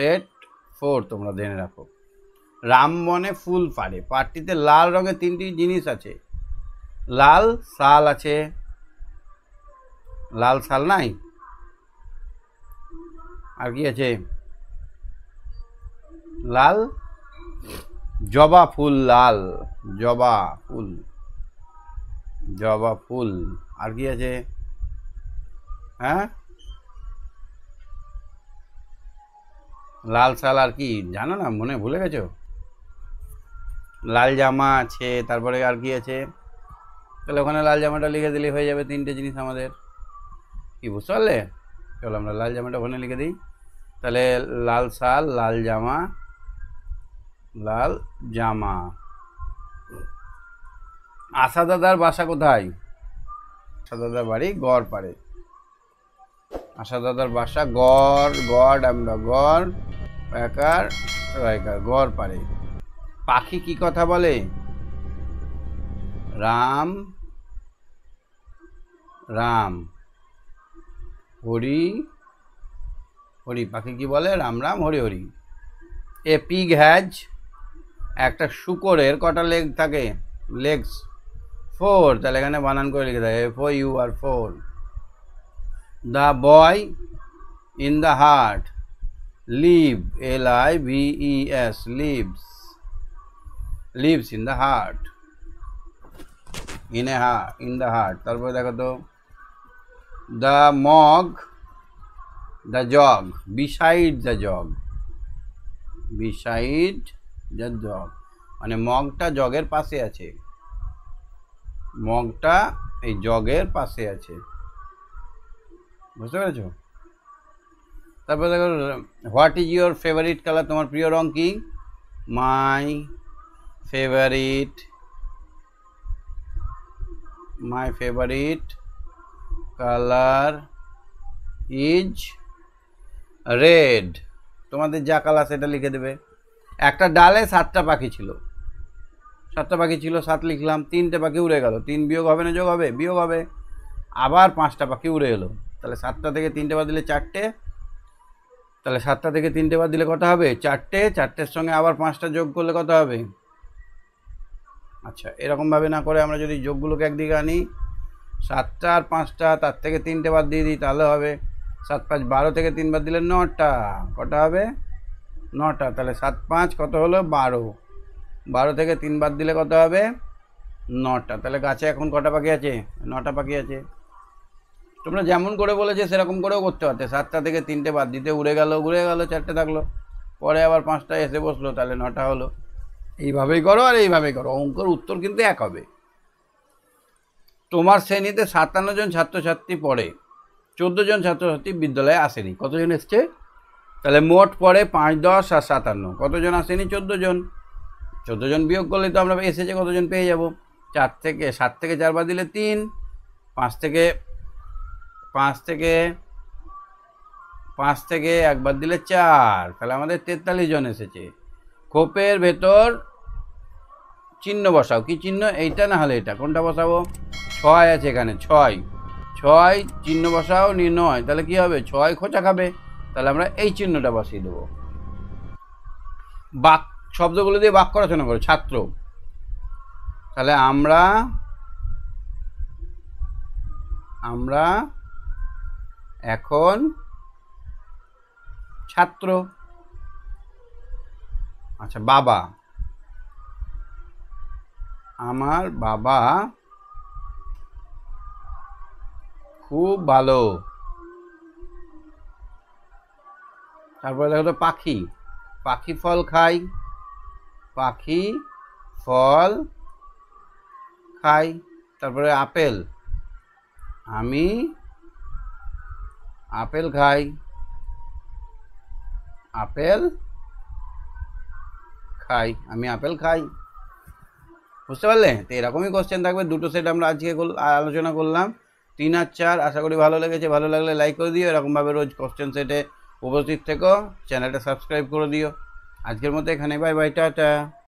Set 4 তোমরা জেনে রাখো। রামবনে ফুল পাড়ে, পাটটিতে লাল রঙের তিনটি জিনিস আছে। লাল শাল আছে, লাল শাল নাই, আর কি আছে? লাল জবা ফুল, লাল জবা ফুল, জবা ফুল। আর কি আছে? হ্যাঁ, লাল শাল, আর কি জানো না, মনে ভুলে গেছো? লাল জামা আছে, তারপরে আর কি আছে? তাহলে ওখানে লাল জামাটা লিখে দিলে হয়ে যাবে তিনটে জিনিস আমাদের। কি বুঝতে পারলে? চলো আমরা লাল জামাটা ওখানে লিখে দিই। তাহলে লাল শাল, লাল জামা, লাল জামা। আশা দাদার বাসা কোথায়? আশা দাদার বাড়ি গড় পাড়ে। আশা দাদার বাসা গড়, গড় আমরা গড়, একার রয়কার, গড় পাড়ে। পাখি কি কথা বলে? রাম রাম, হরি হরি। পাখি কি বলে? রাম রাম, হরি হরি। এ পিগ হ্যাজ, একটা শুকরের কটা লেগ থাকে? লেগস 4। তাহলে এখানে বানান করে লিখে দেয় FOUR 4। The boy in the heart, live LIVES, lives, lives in the heart, in the heart. তারপরে দেখো তো, the mug, the jug, beside the jug, beside the jug, মানে মগটা জগের পাশে আছে, মগটা এই জগের পাশে আছে। বুঝতে পেরেছো? তারপরে দেখো, what is your favourite colour, তোমার প্রিয় রং কি? My favourite colour is red. তোমাদের যা কালার সেটা লিখে দেবে। একটা ডালে 7টা পাখি ছিল, 7টা পাখি ছিল, 7 লিখলাম। 3টে পাখি উড়ে গেল, 3 বিয়োগ হবে না যোগ হবে? বিয়োগ হবে। আবার 5টা পাখি উড়ে এলো, তাহলে 7টা থেকে 3টে বাদ দিলে 4টে, তাহলে 7টা থেকে 3টে বাদ দিলে কত হবে? 4টে। 4টের সঙ্গে আবার 5টা যোগ করলে কত হবে? আচ্ছা, এরকমভাবে না করে আমরা যদি যোগগুলোকে একদিকে আনি, 7টা আর 5টা, তার থেকে 3টে বাদ দিয়ে দিই, তাহলে হবে 7 5 12, থেকে 3 বাদ দিলে 9টা। কটা হবে? 9টা। তাহলে 7 5 কত হলো? 12। 12 থেকে 3 বাদ দিলে কত হবে? 9টা। তাহলে গাছে এখন কটা পাখি আছে? 9টা পাখি আছে। তোমরা যেমন করে বলেছে সেরকম করেও করতে পারতে। 7টা থেকে 3টে বাদ দিতে উড়ে গেল, 4টে থাকলো, পরে আবার 5টা এসে বসলো, তাহলে 9টা হলো। এইভাবেই করো আর এইভাবেই করো, অঙ্কের উত্তর কিন্তু এক হবে। তোমার শ্রেণীতে 57 জন ছাত্রছাত্রী পড়ে, 14 জন ছাত্রছাত্রী বিদ্যালয়ে আসেনি, কতজন এসছে? তাহলে মোট পড়ে 5 10 আর 57, কতজন আসেনি? 14 জন। 14 জন বিয়োগ করলে তো আমরা এসেছে কতজন পেয়ে যাব। 7 থেকে 4 বাদ দিলে 3, 5 থেকে 1 বাদ দিলে 4, তাহলে আমাদের 43 জন এসেছে। খোপের ভেতর চিহ্ন বসাও। কি চিহ্ন? এইটা না হলে এটা, কোনটা বসাবো? 6 আছে এখানে, 6 চিহ্ন বসাও, নির্ণয়। তাহলে কি হবে? 6 খোঁচা খাবে, তাহলে আমরা এই চিহ্নটা বসিয়ে দেবো। বাক শব্দগুলো দিয়ে বাক্য রচনা করো। ছাত্র, তাহলে আমরা এখন ছাত্র। আচ্ছা, বাবা, আমার বাবা খুব ভালো। তারপরে দেখো তো, পাখি, পাখি ফল খাই, পাখি ফল খাই। তারপরে আপেল, আমি আপেল খাই, আপেল খাই, আমি আপেল খাই। বুঝতে পারলে? তো এরকমই কোশ্চেন থাকবে। দুটো সেট আমরা আজকে আলোচনা করলাম, 3 আর 4। আশা করি ভালো লেগেছে। ভালো লাগলে লাইক করে দিও। এরকমভাবে রোজ কোশ্চেন সেটে উপস্থিত থেকো। চ্যানেলটা সাবস্ক্রাইব করে দিও। আজকের মতো এখানে, বাই বাই, টাটা।